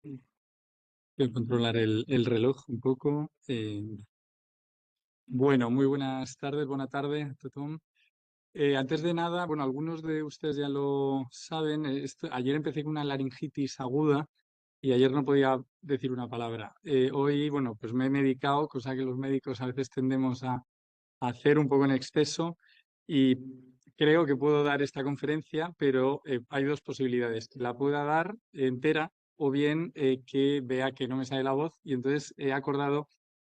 Voy a controlar el reloj un poco. Bueno, muy buenas tardes, buena tarde, Tom. Antes de nada, bueno, algunos de ustedes ya lo saben, ayer empecé con una laringitis aguda y ayer no podía decir una palabra. Hoy, bueno, pues me he medicado, cosa que los médicos a veces tendemos a hacer un poco en exceso y creo que puedo dar esta conferencia, pero hay dos posibilidades, que la pueda dar entera o bien que vea que no me sale la voz y entonces he acordado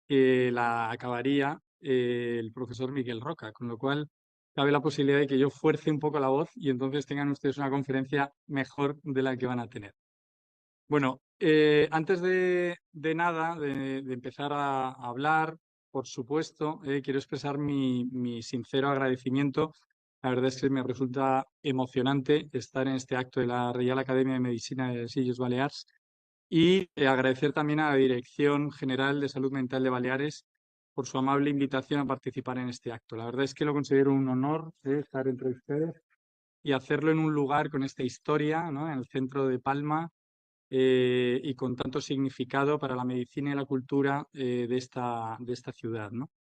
que la acabaría el profesor Miguel Roca, con lo cual cabe la posibilidad de que yo fuerce un poco la voz y entonces tengan ustedes una conferencia mejor de la que van a tener. Bueno, antes de nada, de empezar a hablar, por supuesto, quiero expresar mi sincero agradecimiento. La verdad es que me resulta emocionante estar en este acto de la Real Academia de Medicina de les Illes Balears y agradecer también a la Dirección General de Salud Mental de Baleares por su amable invitación a participar en este acto. La verdad es que lo considero un honor estar entre ustedes y hacerlo en un lugar con esta historia, ¿no? En el centro de Palma, y con tanto significado para la medicina y la cultura de esta ciudad, ¿no?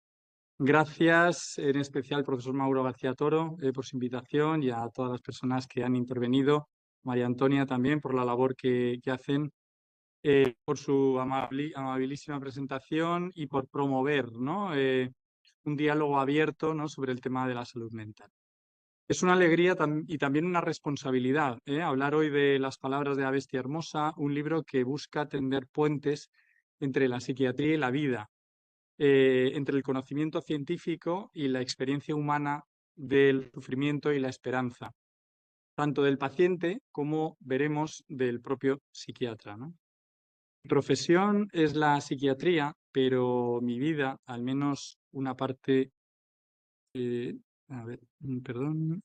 Gracias en especial al profesor Mauro García Toro por su invitación y a todas las personas que han intervenido, María Antonia también por la labor que hacen, por su amabilísima presentación y por promover, ¿no? Un diálogo abierto, ¿no? Sobre el tema de la salud mental. Es una alegría y también una responsabilidad, hablar hoy de Las palabras de la bestia hermosa, un libro que busca tender puentes entre la psiquiatría y la vida, entre el conocimiento científico y la experiencia humana del sufrimiento y la esperanza, tanto del paciente como veremos del propio psiquiatra, ¿no? Mi profesión es la psiquiatría, pero mi vida, al menos una parte. Eh, a ver, perdón,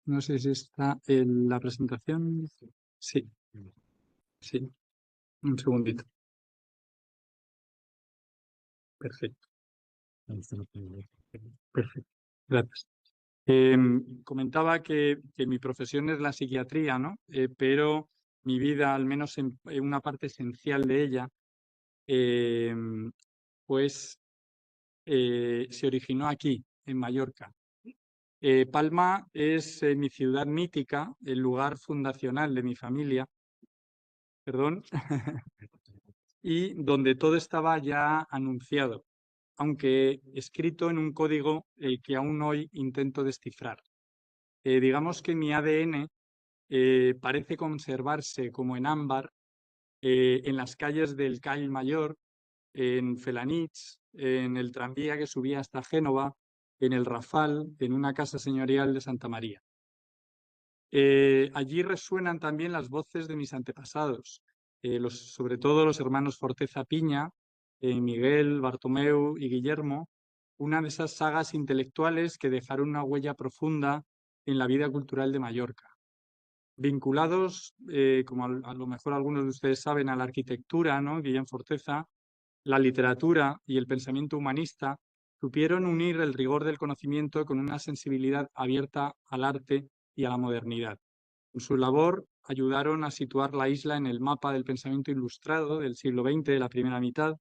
no sé si está en la presentación. Sí, sí, un segundito. Perfecto, perfecto. Gracias. Comentaba que mi profesión es la psiquiatría, ¿no? Pero mi vida, al menos en una parte esencial de ella, em, pues se originó aquí, en Mallorca. Palma es mi ciudad mítica, el lugar fundacional de mi familia, perdón, y donde todo estaba ya anunciado, aunque escrito en un código que aún hoy intento descifrar. Digamos que mi ADN parece conservarse como en ámbar en las calles del Call Mayor, en Felanitx, en el tranvía que subía hasta Génova, en el Rafal, en una casa señorial de Santa María. Allí resuenan también las voces de mis antepasados, sobre todo los hermanos Forteza Piña, Miguel, Bartomeu y Guillermo, una de esas sagas intelectuales que dejaron una huella profunda en la vida cultural de Mallorca. Vinculados, como a lo mejor algunos de ustedes saben, a la arquitectura, ¿no? Guillem Forteza, la literatura y el pensamiento humanista supieron unir el rigor del conocimiento con una sensibilidad abierta al arte y a la modernidad. En su labor ayudaron a situar la isla en el mapa del pensamiento ilustrado del siglo XX, de la primera mitad,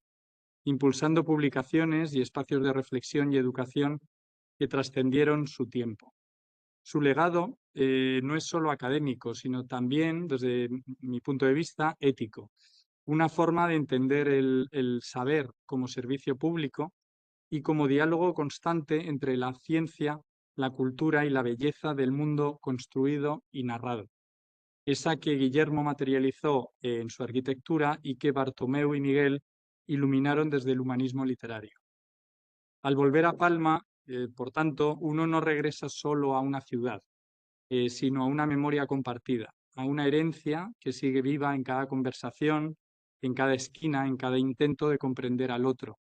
impulsando publicaciones y espacios de reflexión y educación que trascendieron su tiempo. Su legado no es solo académico, sino también, desde mi punto de vista, ético. Una forma de entender el saber como servicio público y como diálogo constante entre la ciencia, la cultura y la belleza del mundo construido y narrado. Esa que Guillermo materializó en su arquitectura y que Bartomeu y Miguel iluminaron desde el humanismo literario. Al volver a Palma, por tanto, uno no regresa solo a una ciudad, sino a una memoria compartida, a una herencia que sigue viva en cada conversación, en cada esquina, en cada intento de comprender al otro.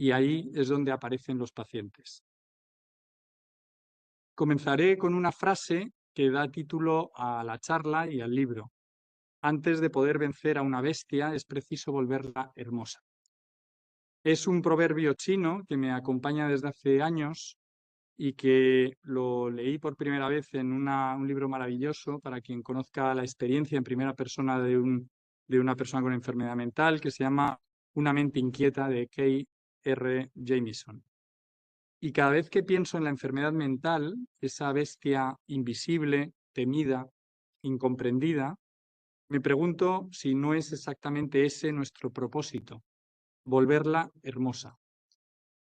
Y ahí es donde aparecen los pacientes. Comenzaré con una frase que da título a la charla y al libro. Antes de poder vencer a una bestia es preciso volverla hermosa. Es un proverbio chino que me acompaña desde hace años y que lo leí por primera vez en un libro maravilloso para quien conozca la experiencia en primera persona de una persona con enfermedad mental que se llama Una mente inquieta de K.R. Jameson. Y cada vez que pienso en la enfermedad mental, esa bestia invisible, temida, incomprendida, me pregunto si no es exactamente ese nuestro propósito, volverla hermosa.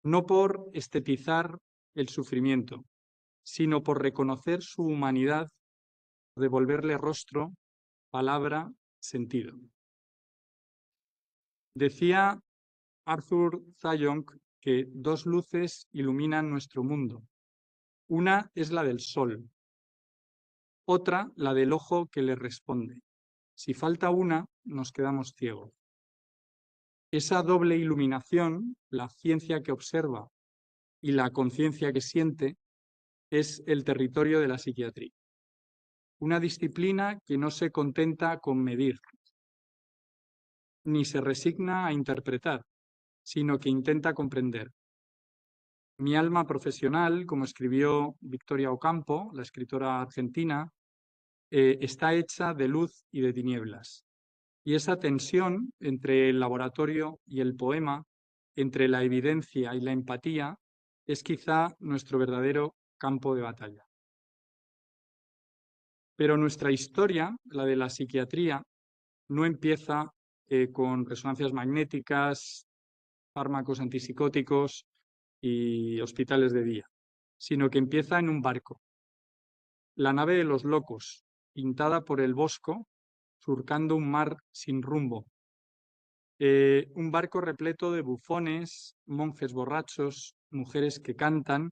No por estetizar el sufrimiento, sino por reconocer su humanidad, devolverle rostro, palabra, sentido. Decía Arthur Zayong que dos luces iluminan nuestro mundo. Una es la del sol, otra la del ojo que le responde. Si falta una, nos quedamos ciegos. Esa doble iluminación, la ciencia que observa y la conciencia que siente, es el territorio de la psiquiatría. Una disciplina que no se contenta con medir, ni se resigna a interpretar, sino que intenta comprender. Mi alma profesional, como escribió Victoria Ocampo, la escritora argentina, está hecha de luz y de tinieblas. Y esa tensión entre el laboratorio y el poema, entre la evidencia y la empatía, es quizá nuestro verdadero campo de batalla. Pero nuestra historia, la de la psiquiatría, no empieza con resonancias magnéticas, fármacos antipsicóticos y hospitales de día, sino que empieza en un barco. La nave de los locos, pintada por el Bosco, surcando un mar sin rumbo. Un barco repleto de bufones, monjes borrachos, mujeres que cantan,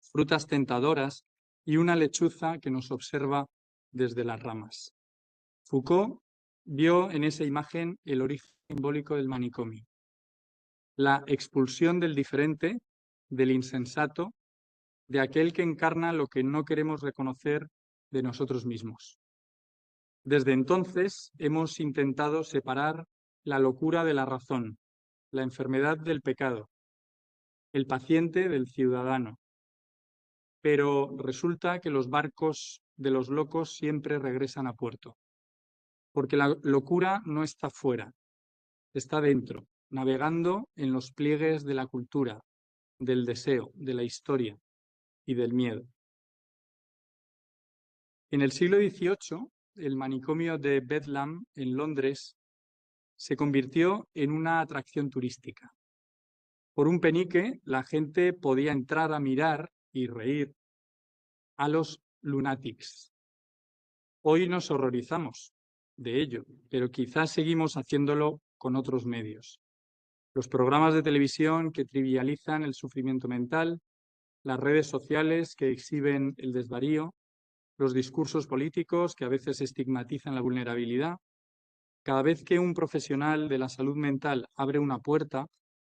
frutas tentadoras y una lechuza que nos observa desde las ramas. Foucault vio en esa imagen el origen simbólico del manicomio, la expulsión del diferente, del insensato, de aquel que encarna lo que no queremos reconocer de nosotros mismos. Desde entonces hemos intentado separar la locura de la razón, la enfermedad del pecado, el paciente del ciudadano. Pero resulta que los barcos de los locos siempre regresan a puerto, porque la locura no está fuera, está dentro, navegando en los pliegues de la cultura, del deseo, de la historia y del miedo. En el siglo XVIII, el manicomio de Bedlam en Londres se convirtió en una atracción turística. Por un penique, la gente podía entrar a mirar y reír a los lunatics. Hoy nos horrorizamos de ello, pero quizás seguimos haciéndolo con otros medios. Los programas de televisión que trivializan el sufrimiento mental, las redes sociales que exhiben el desvarío, los discursos políticos que a veces estigmatizan la vulnerabilidad. Cada vez que un profesional de la salud mental abre una puerta,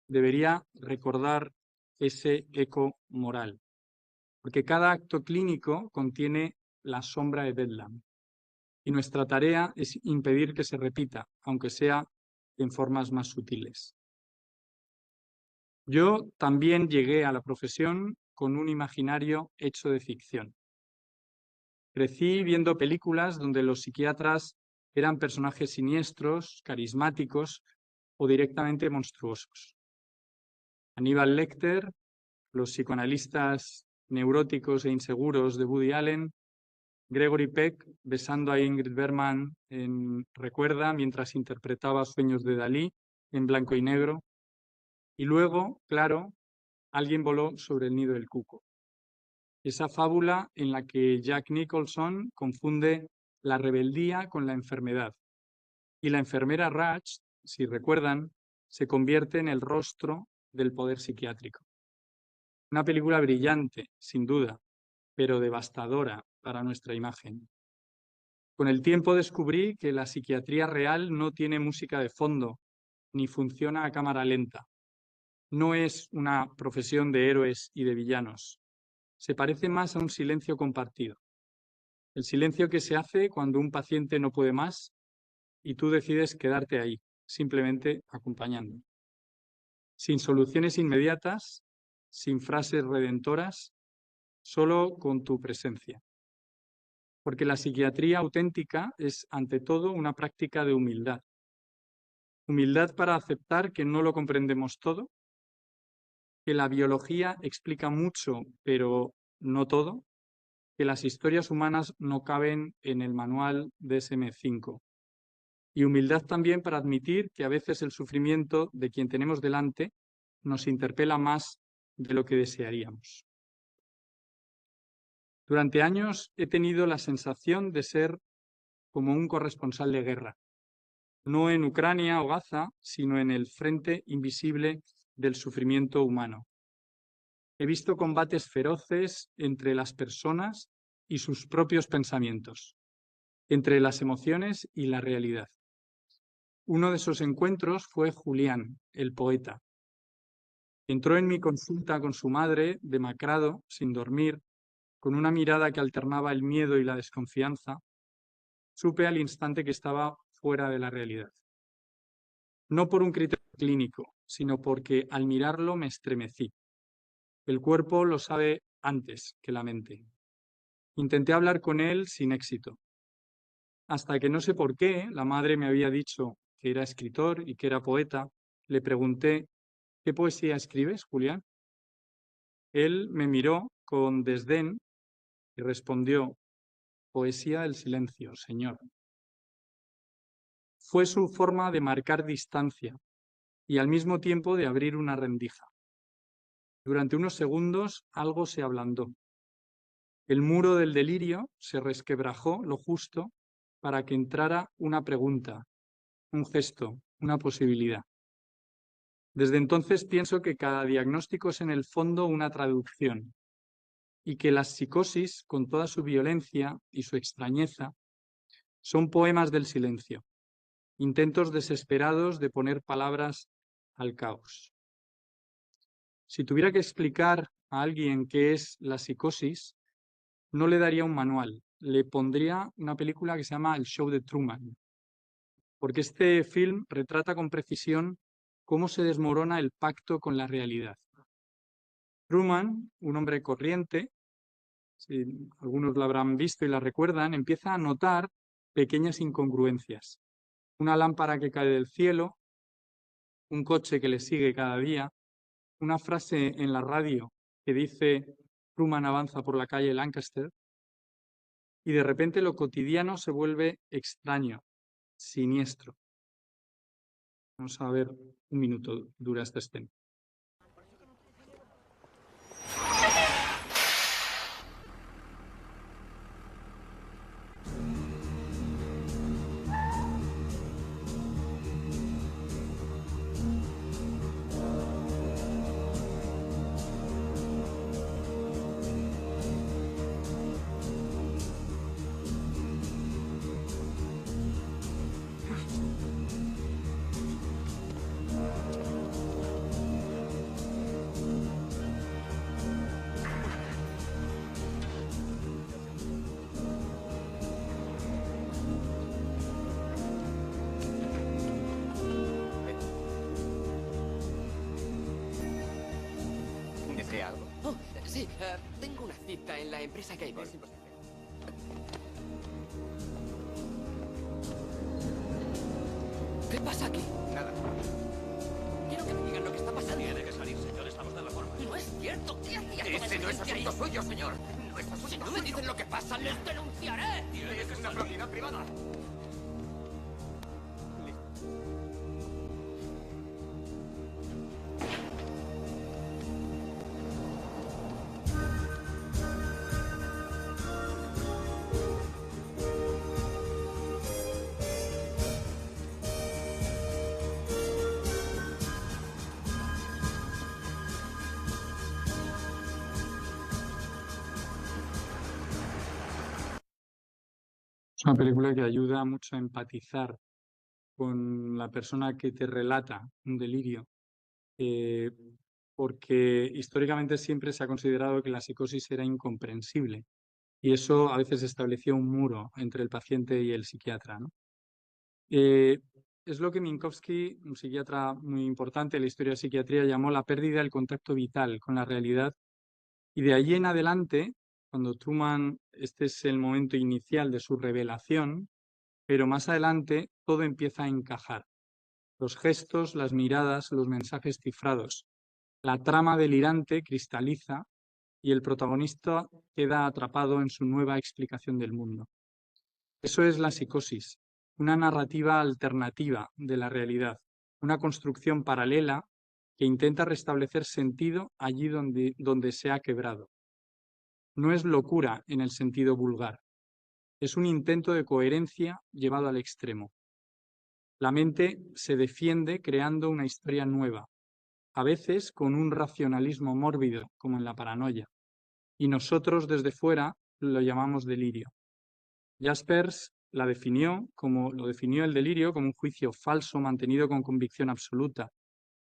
debería recordar ese eco moral, porque cada acto clínico contiene la sombra de Bedlam. Y nuestra tarea es impedir que se repita, aunque sea en formas más sutiles. Yo también llegué a la profesión con un imaginario hecho de ficción. Crecí viendo películas donde los psiquiatras eran personajes siniestros, carismáticos o directamente monstruosos. Aníbal Lecter, los psicoanalistas neuróticos e inseguros de Woody Allen, Gregory Peck besando a Ingrid Bergman en Recuerda mientras interpretaba Sueños de Dalí en blanco y negro. Y luego, claro, Alguien voló sobre el nido del cuco. Esa fábula en la que Jack Nicholson confunde la rebeldía con la enfermedad. Y la enfermera Raj, si recuerdan, se convierte en el rostro del poder psiquiátrico. Una película brillante, sin duda, pero devastadora para nuestra imagen. Con el tiempo descubrí que la psiquiatría real no tiene música de fondo, ni funciona a cámara lenta. No es una profesión de héroes y de villanos. Se parece más a un silencio compartido. El silencio que se hace cuando un paciente no puede más y tú decides quedarte ahí, simplemente acompañando. Sin soluciones inmediatas, sin frases redentoras, solo con tu presencia. porque la psiquiatría auténtica es, ante todo, una práctica de humildad. Humildad para aceptar que no lo comprendemos todo, que la biología explica mucho, pero no todo, que las historias humanas no caben en el manual DSM-5. Y humildad también para admitir que a veces el sufrimiento de quien tenemos delante nos interpela más de lo que desearíamos. Durante años he tenido la sensación de ser como un corresponsal de guerra, no en Ucrania o Gaza, sino en el frente invisible del sufrimiento humano. He visto combates feroces entre las personas y sus propios pensamientos, entre las emociones y la realidad. Uno de esos encuentros fue Julián, el poeta. Entró en mi consulta con su madre, demacrado, sin dormir, con una mirada que alternaba el miedo y la desconfianza. Supe al instante que estaba fuera de la realidad. No por un criterio clínico, sino porque al mirarlo me estremecí. El cuerpo lo sabe antes que la mente. Intenté hablar con él sin éxito, hasta que no sé por qué la madre me había dicho que era escritor y que era poeta. Le pregunté: ¿qué poesía escribes, Julián? Él me miró con desdén y respondió: poesía del silencio, señor. Fue su forma de marcar distancia y al mismo tiempo de abrir una rendija. Durante unos segundos algo se ablandó. El muro del delirio se resquebrajó lo justo para que entrara una pregunta, un gesto, una posibilidad. Desde entonces pienso que cada diagnóstico es en el fondo una traducción y que la psicosis, con toda su violencia y su extrañeza, son poemas del silencio, intentos desesperados de poner palabras al caos. Si tuviera que explicar a alguien qué es la psicosis, no le daría un manual, le pondría una película que se llama El show de Truman, porque este film retrata con precisión cómo se desmorona el pacto con la realidad. Truman, un hombre corriente, si algunos lo habrán visto y la recuerdan, empieza a notar pequeñas incongruencias. Una lámpara que cae del cielo, un coche que le sigue cada día, una frase en la radio que dice: Truman avanza por la calle Lancaster, y de repente lo cotidiano se vuelve extraño, siniestro. Vamos a ver, un minuto dura esta escena. ¿Desea algo? Oh, sí, tengo una cita en la empresa Cable. Es imposible. ¿Qué pasa aquí? Nada. Quiero que me digan lo que está pasando. Tiene que salir, señor. Estamos de reforma. No es cierto. ¿Qué hacía toda Ese esa no es gente ahí? asunto suyo, señor. No es asunto Si no suyo. me dicen lo que pasa, les denunciaré. Es una propiedad privada. Es una película que ayuda mucho a empatizar con la persona que te relata un delirio, eh, porque históricamente siempre se ha considerado que la psicosis era incomprensible y eso a veces establecía un muro entre el paciente y el psiquiatra, ¿no? Eh, es lo que Minkowski, un psiquiatra muy importante en la historia de psiquiatría, llamó la pérdida del contacto vital con la realidad, y de allí en adelante Cuando Truman, este es el momento inicial de su revelación, pero más adelante todo empieza a encajar. Los gestos, las miradas, los mensajes cifrados. La trama delirante cristaliza y el protagonista queda atrapado en su nueva explicación del mundo. Eso es la psicosis, una narrativa alternativa de la realidad, una construcción paralela que intenta restablecer sentido allí donde se ha quebrado. No es locura en el sentido vulgar, es un intento de coherencia llevado al extremo. La mente se defiende creando una historia nueva, a veces con un racionalismo mórbido, como en la paranoia, y nosotros desde fuera lo llamamos delirio. Jaspers lo definió el delirio como un juicio falso mantenido con convicción absoluta,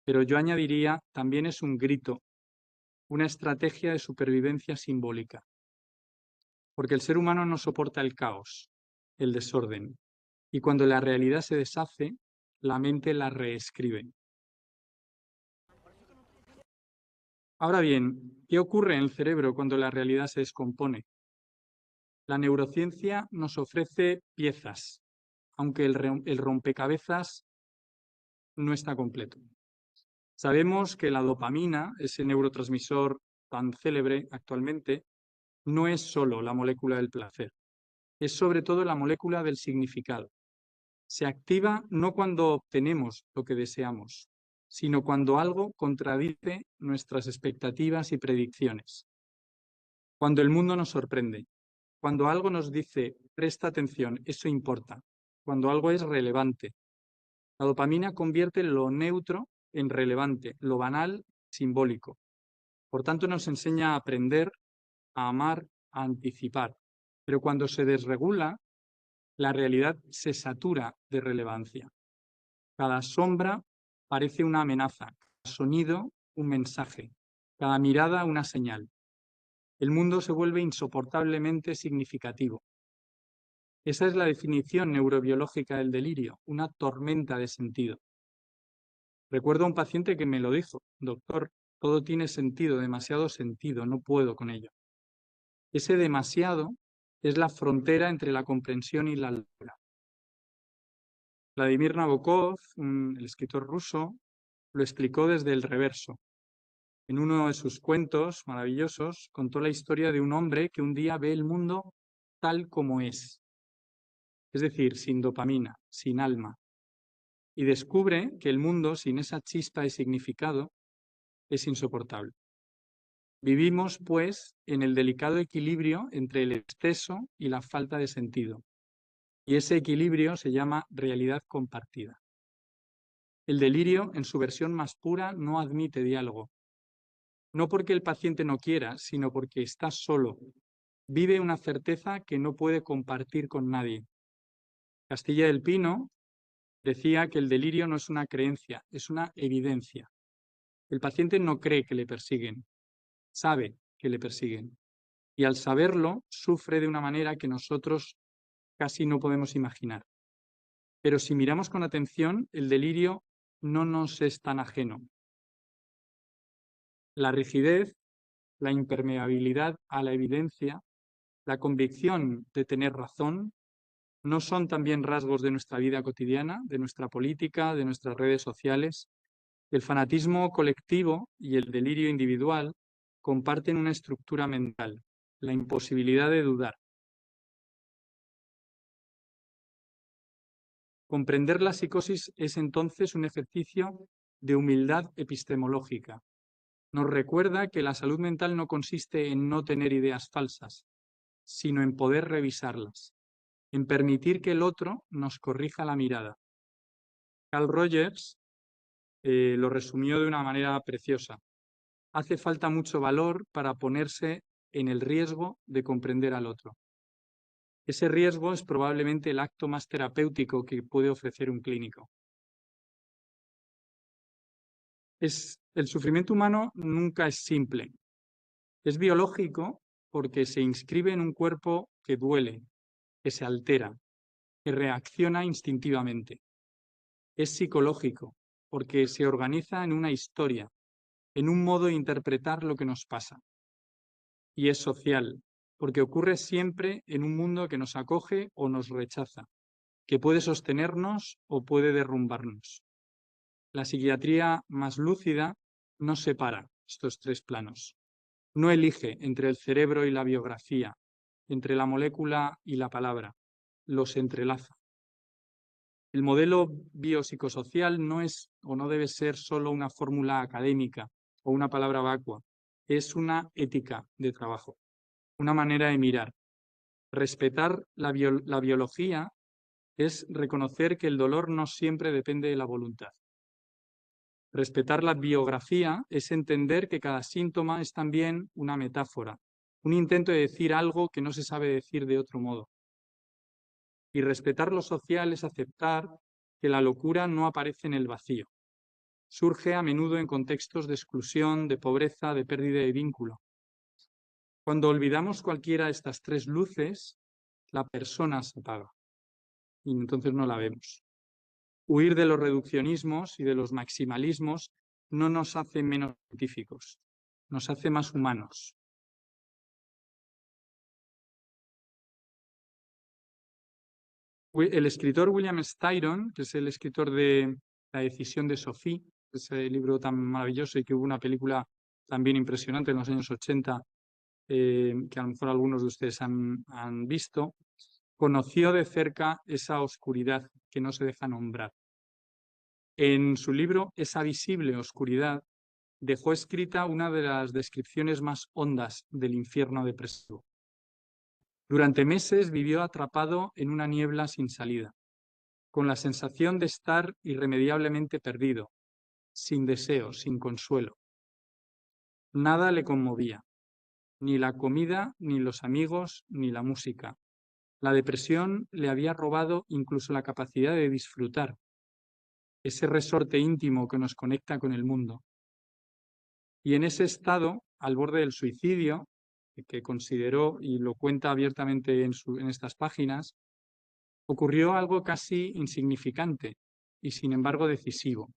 pero yo añadiría también es un grito, una estrategia de supervivencia simbólica, porque el ser humano no soporta el caos, el desorden, y cuando la realidad se deshace, la mente la reescribe. Ahora bien, ¿qué ocurre en el cerebro cuando la realidad se descompone? La neurociencia nos ofrece piezas, aunque el rompecabezas no está completo. Sabemos que la dopamina, ese neurotransmisor tan célebre actualmente, no es solo la molécula del placer, es sobre todo la molécula del significado. Se activa no cuando obtenemos lo que deseamos, sino cuando algo contradice nuestras expectativas y predicciones. Cuando el mundo nos sorprende, cuando algo nos dice, presta atención, eso importa, cuando algo es relevante. La dopamina convierte lo neutro en relevante, lo banal, simbólico. Por tanto, nos enseña a aprender, a amar, a anticipar. Pero cuando se desregula, la realidad se satura de relevancia. Cada sombra parece una amenaza, cada sonido un mensaje, cada mirada una señal. El mundo se vuelve insoportablemente significativo. Esa es la definición neurobiológica del delirio, una tormenta de sentido. Recuerdo a un paciente que me lo dijo, doctor, todo tiene sentido, demasiado sentido, no puedo con ello. Ese demasiado es la frontera entre la comprensión y la locura. Vladimir Nabokov, el escritor ruso, lo explicó desde el reverso. En uno de sus cuentos maravillosos contó la historia de un hombre que un día ve el mundo tal como es decir, sin dopamina, sin alma, y descubre que el mundo sin esa chispa de significado es insoportable. Vivimos, pues, en el delicado equilibrio entre el exceso y la falta de sentido, y ese equilibrio se llama realidad compartida. El delirio, en su versión más pura, no admite diálogo, no porque el paciente no quiera, sino porque está solo. Vive una certeza que no puede compartir con nadie. Castilla del Pino decía que el delirio no es una creencia, es una evidencia. El paciente no cree que le persiguen, sabe que le persiguen. Y al saberlo, sufre de una manera que nosotros casi no podemos imaginar. Pero si miramos con atención, el delirio no nos es tan ajeno. La rigidez, la impermeabilidad a la evidencia, la convicción de tener razón, ¿no son también rasgos de nuestra vida cotidiana, de nuestra política, de nuestras redes sociales? El fanatismo colectivo y el delirio individual comparten una estructura mental, la imposibilidad de dudar. Comprender la psicosis es entonces un ejercicio de humildad epistemológica. Nos recuerda que la salud mental no consiste en no tener ideas falsas, sino en poder revisarlas, en permitir que el otro nos corrija la mirada. Carl Rogers lo resumió de una manera preciosa. Hace falta mucho valor para ponerse en el riesgo de comprender al otro. Ese riesgo es probablemente el acto más terapéutico que puede ofrecer un clínico. El sufrimiento humano nunca es simple. Es biológico porque se inscribe en un cuerpo que duele, que se altera, que reacciona instintivamente. Es psicológico porque se organiza en una historia, en un modo de interpretar lo que nos pasa. Y es social porque ocurre siempre en un mundo que nos acoge o nos rechaza, que puede sostenernos o puede derrumbarnos. La psiquiatría más lúcida no separa estos tres planos, no elige entre el cerebro y la biografía, entre la molécula y la palabra, los entrelaza. El modelo biopsicosocial no es o no debe ser solo una fórmula académica o una palabra vacua, es una ética de trabajo, una manera de mirar. Respetar la biología es reconocer que el dolor no siempre depende de la voluntad. Respetar la biografía es entender que cada síntoma es también una metáfora, un intento de decir algo que no se sabe decir de otro modo. Y respetar lo social es aceptar que la locura no aparece en el vacío. Surge a menudo en contextos de exclusión, de pobreza, de pérdida de vínculo. Cuando olvidamos cualquiera de estas tres luces, la persona se apaga y entonces no la vemos. Huir de los reduccionismos y de los maximalismos no nos hace menos científicos, nos hace más humanos. El escritor William Styron, que es el escritor de La decisión de Sophie, ese libro tan maravilloso y que hubo una película también impresionante en los años 80, que a lo mejor algunos de ustedes han visto, conoció de cerca esa oscuridad que no se deja nombrar. En su libro Esa visible oscuridad dejó escrita una de las descripciones más hondas del infierno depresivo. Durante meses vivió atrapado en una niebla sin salida, con la sensación de estar irremediablemente perdido, sin deseo, sin consuelo. Nada le conmovía, ni la comida, ni los amigos, ni la música. La depresión le había robado incluso la capacidad de disfrutar, ese resorte íntimo que nos conecta con el mundo. Y en ese estado, al borde del suicidio, que consideró y lo cuenta abiertamente en estas páginas, ocurrió algo casi insignificante y sin embargo decisivo.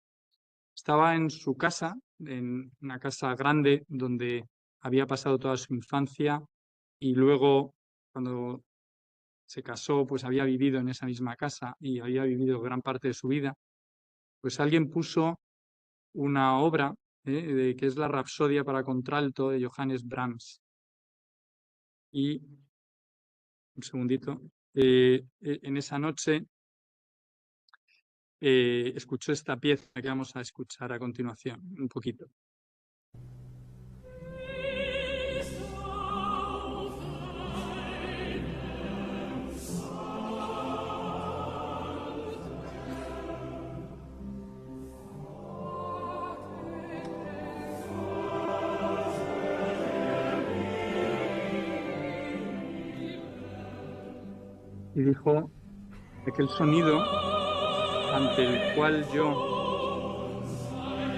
Estaba en su casa, en una casa grande donde había pasado toda su infancia y luego cuando se casó pues había vivido en esa misma casa y había vivido gran parte de su vida. Pues alguien puso una obra que es la Rapsodia para contralto de Johannes Brahms. Y, un segundito, en esa noche escuchó esta pieza que vamos a escuchar a continuación, un poquito. Y dijo, aquel sonido ante el cual yo,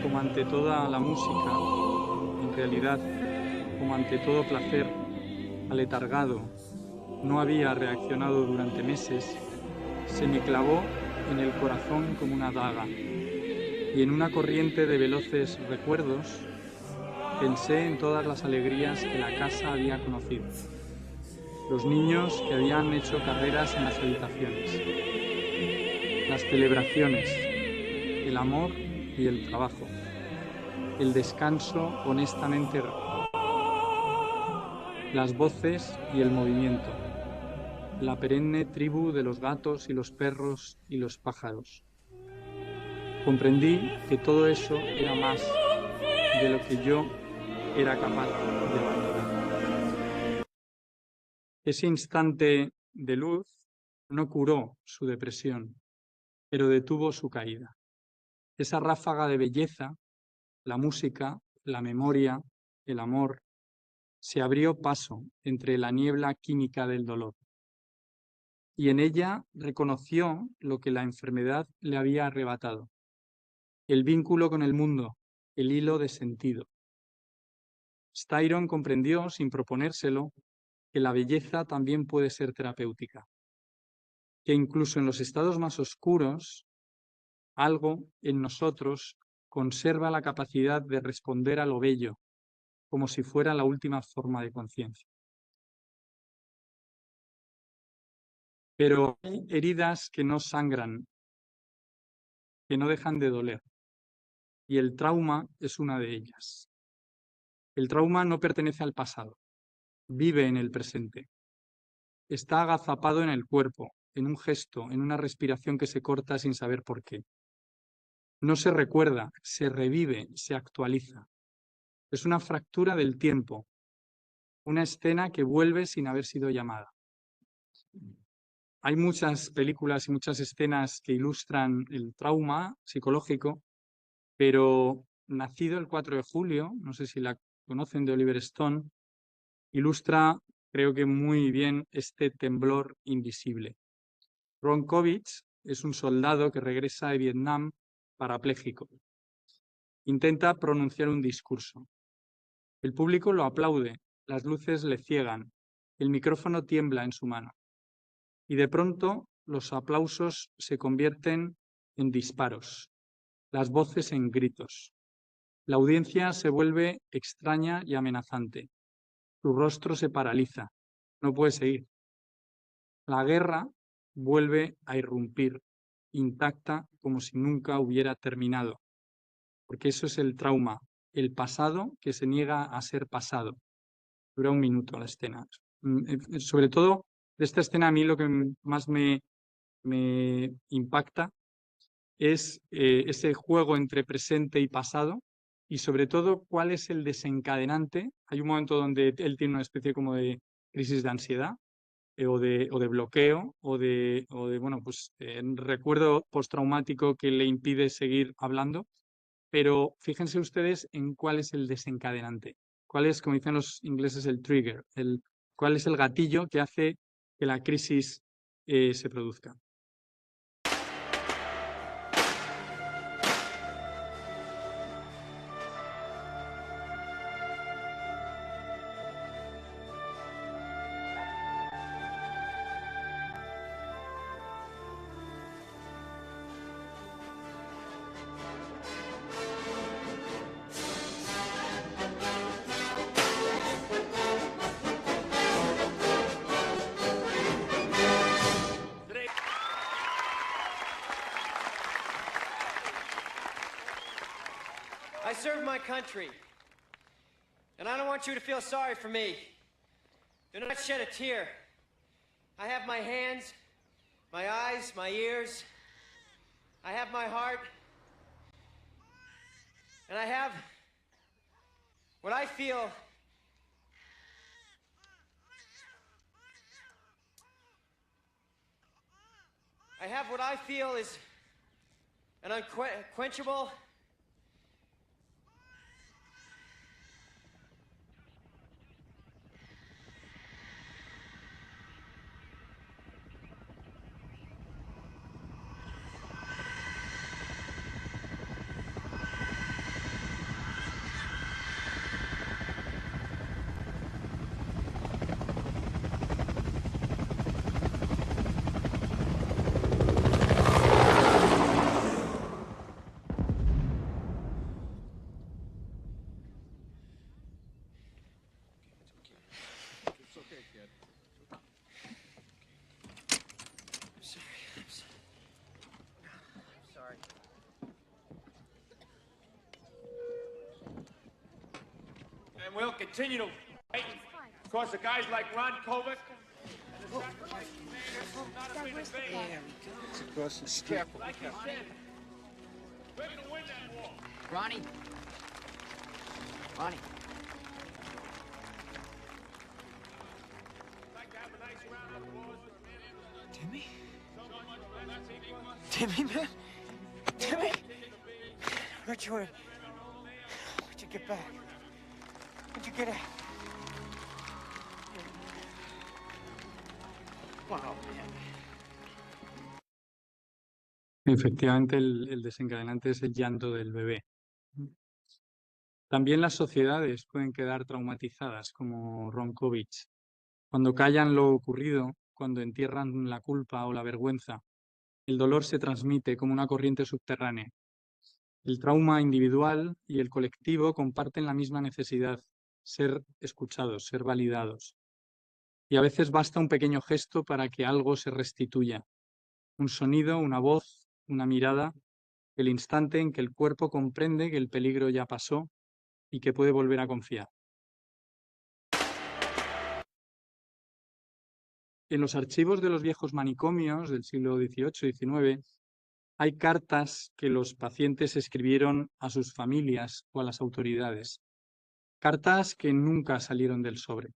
como ante toda la música, en realidad, como ante todo placer, aletargado, no había reaccionado durante meses, se me clavó en el corazón como una daga, y en una corriente de veloces recuerdos pensé en todas las alegrías que la casa había conocido, los niños que habían hecho carreras en las habitaciones, las celebraciones, el amor y el trabajo, el descanso honestamente, las voces y el movimiento, la perenne tribu de los gatos y los perros y los pájaros. Comprendí que todo eso era más de lo que yo era capaz de abandonar. Ese instante de luz no curó su depresión, pero detuvo su caída. Esa ráfaga de belleza, la música, la memoria, el amor, se abrió paso entre la niebla química del dolor. Y en ella reconoció lo que la enfermedad le había arrebatado: el vínculo con el mundo, el hilo de sentido. Styron comprendió, sin proponérselo, que la belleza también puede ser terapéutica, que incluso en los estados más oscuros, algo en nosotros conserva la capacidad de responder a lo bello, como si fuera la última forma de conciencia. Pero hay heridas que no sangran, que no dejan de doler. Y el trauma es una de ellas. El trauma no pertenece al pasado, vive en el presente. Está agazapado en el cuerpo, en un gesto, en una respiración que se corta sin saber por qué. No se recuerda, se revive, se actualiza. Es una fractura del tiempo, una escena que vuelve sin haber sido llamada. Hay muchas películas y muchas escenas que ilustran el trauma psicológico, pero Nacido el 4 de julio, no sé si la conocen, de Oliver Stone, ilustra, creo que muy bien, este temblor invisible. Ron Kovic es un soldado que regresa de Vietnam parapléjico. Intenta pronunciar un discurso. El público lo aplaude, las luces le ciegan, el micrófono tiembla en su mano. Y de pronto los aplausos se convierten en disparos, las voces en gritos. La audiencia se vuelve extraña y amenazante. Su rostro se paraliza. No puede seguir. La guerra vuelve a irrumpir, intacta como si nunca hubiera terminado. Porque eso es el trauma, el pasado que se niega a ser pasado. Dura 1 minuto la escena. Sobre todo, de esta escena a mí lo que más me impacta es ese juego entre presente y pasado y sobre todo cuál es el desencadenante. Hay un momento donde él tiene una especie como de crisis de ansiedad o de bloqueo bueno, pues recuerdo postraumático que le impide seguir hablando, pero fíjense ustedes en cuál es el desencadenante, cuál es, como dicen los ingleses, el trigger, cuál es el gatillo que hace que la crisis se produzca. I served my country, and I don't want you to feel sorry for me. Do not shed a tear. I have my hands, my eyes, my ears. I have my heart. And I have what I feel is an unquenchable And we'll continue to fight because of guys like Ron Kovic. It's across the street. Like you said, we're going to win that war. Ronnie. Ronnie. Like to have a nice round of applause for a man after Timmy? so much for that city. Timmy, man? Timmy? Where'd you get back? Where'd you get out? Wow, man. Efectivamente, el desencadenante es el llanto del bebé. También las sociedades pueden quedar traumatizadas, como Ron Kovic. Cuando callan lo ocurrido, cuando entierran la culpa o la vergüenza, el dolor se transmite como una corriente subterránea. El trauma individual y el colectivo comparten la misma necesidad, ser escuchados, ser validados. Y a veces basta un pequeño gesto para que algo se restituya. Un sonido, una voz, una mirada, el instante en que el cuerpo comprende que el peligro ya pasó y que puede volver a confiar. En los archivos de los viejos manicomios del siglo XVIII-XIX hay cartas que los pacientes escribieron a sus familias o a las autoridades. Cartas que nunca salieron del sobre.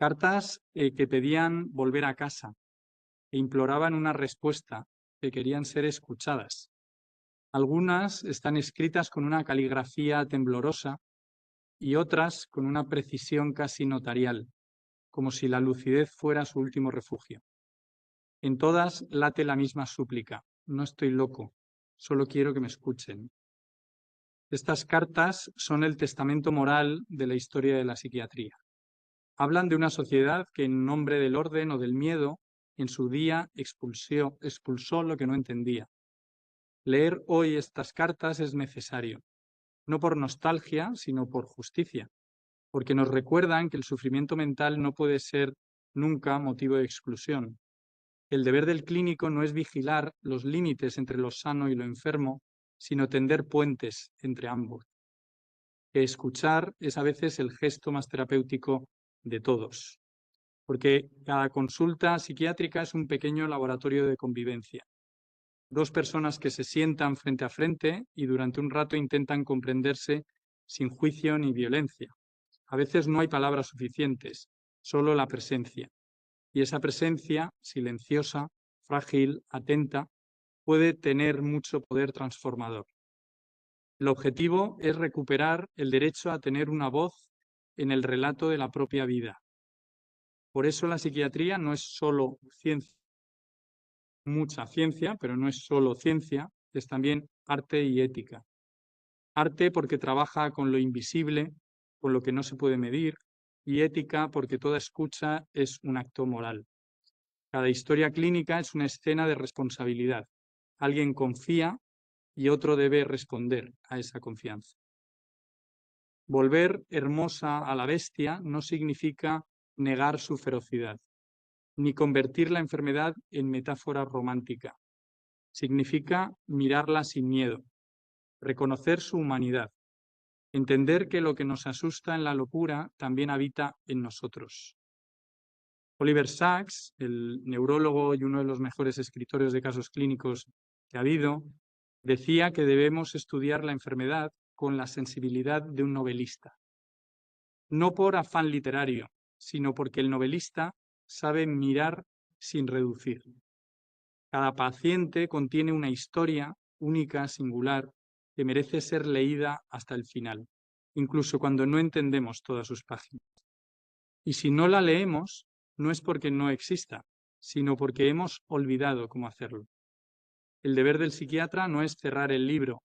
Cartas que pedían volver a casa e imploraban una respuesta, que querían ser escuchadas. Algunas están escritas con una caligrafía temblorosa y otras con una precisión casi notarial, como si la lucidez fuera su último refugio. En todas late la misma súplica: no estoy loco, solo quiero que me escuchen. Estas cartas son el testamento moral de la historia de la psiquiatría. Hablan de una sociedad que en nombre del orden o del miedo, en su día expulsó lo que no entendía. Leer hoy estas cartas es necesario, no por nostalgia, sino por justicia, porque nos recuerdan que el sufrimiento mental no puede ser nunca motivo de exclusión. El deber del clínico no es vigilar los límites entre lo sano y lo enfermo, sino tender puentes entre ambos. Que escuchar es a veces el gesto más terapéutico de todos, porque cada consulta psiquiátrica es un pequeño laboratorio de convivencia. Dos personas que se sientan frente a frente y durante un rato intentan comprenderse sin juicio ni violencia. A veces no hay palabras suficientes, solo la presencia. Y esa presencia, silenciosa, frágil, atenta, puede tener mucho poder transformador. El objetivo es recuperar el derecho a tener una voz en el relato de la propia vida. Por eso la psiquiatría no es solo ciencia, mucha ciencia, pero no es solo ciencia, es también arte y ética. Arte porque trabaja con lo invisible, con lo que no se puede medir, y ética porque toda escucha es un acto moral. Cada historia clínica es una escena de responsabilidad. Alguien confía y otro debe responder a esa confianza. Volver hermosa a la bestia no significa negar su ferocidad, ni convertir la enfermedad en metáfora romántica. Significa mirarla sin miedo, reconocer su humanidad, entender que lo que nos asusta en la locura también habita en nosotros. Oliver Sacks, el neurólogo y uno de los mejores escritores de casos clínicos que ha habido, decía que debemos estudiar la enfermedad con la sensibilidad de un novelista. No por afán literario, sino porque el novelista sabe mirar sin reducir. Cada paciente contiene una historia única, singular, que merece ser leída hasta el final, incluso cuando no entendemos todas sus páginas. Y si no la leemos, no es porque no exista, sino porque hemos olvidado cómo hacerlo. El deber del psiquiatra no es cerrar el libro,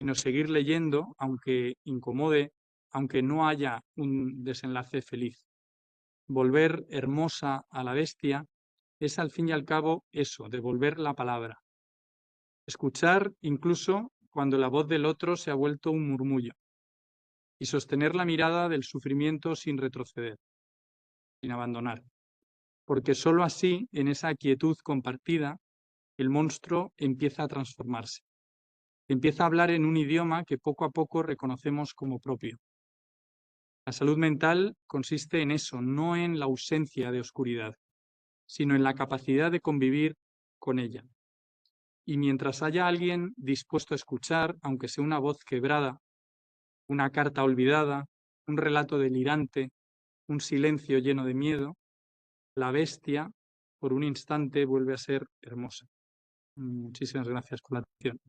sino seguir leyendo, aunque incomode, aunque no haya un desenlace feliz. Volver hermosa a la bestia es al fin y al cabo eso, devolver la palabra. Escuchar incluso cuando la voz del otro se ha vuelto un murmullo. Y sostener la mirada del sufrimiento sin retroceder, sin abandonar. Porque sólo así, en esa quietud compartida, el monstruo empieza a transformarse. Empieza a hablar en un idioma que poco a poco reconocemos como propio. La salud mental consiste en eso, no en la ausencia de oscuridad, sino en la capacidad de convivir con ella. Y mientras haya alguien dispuesto a escuchar, aunque sea una voz quebrada, una carta olvidada, un relato delirante, un silencio lleno de miedo, la bestia, por un instante, vuelve a ser hermosa. Muchísimas gracias por la atención.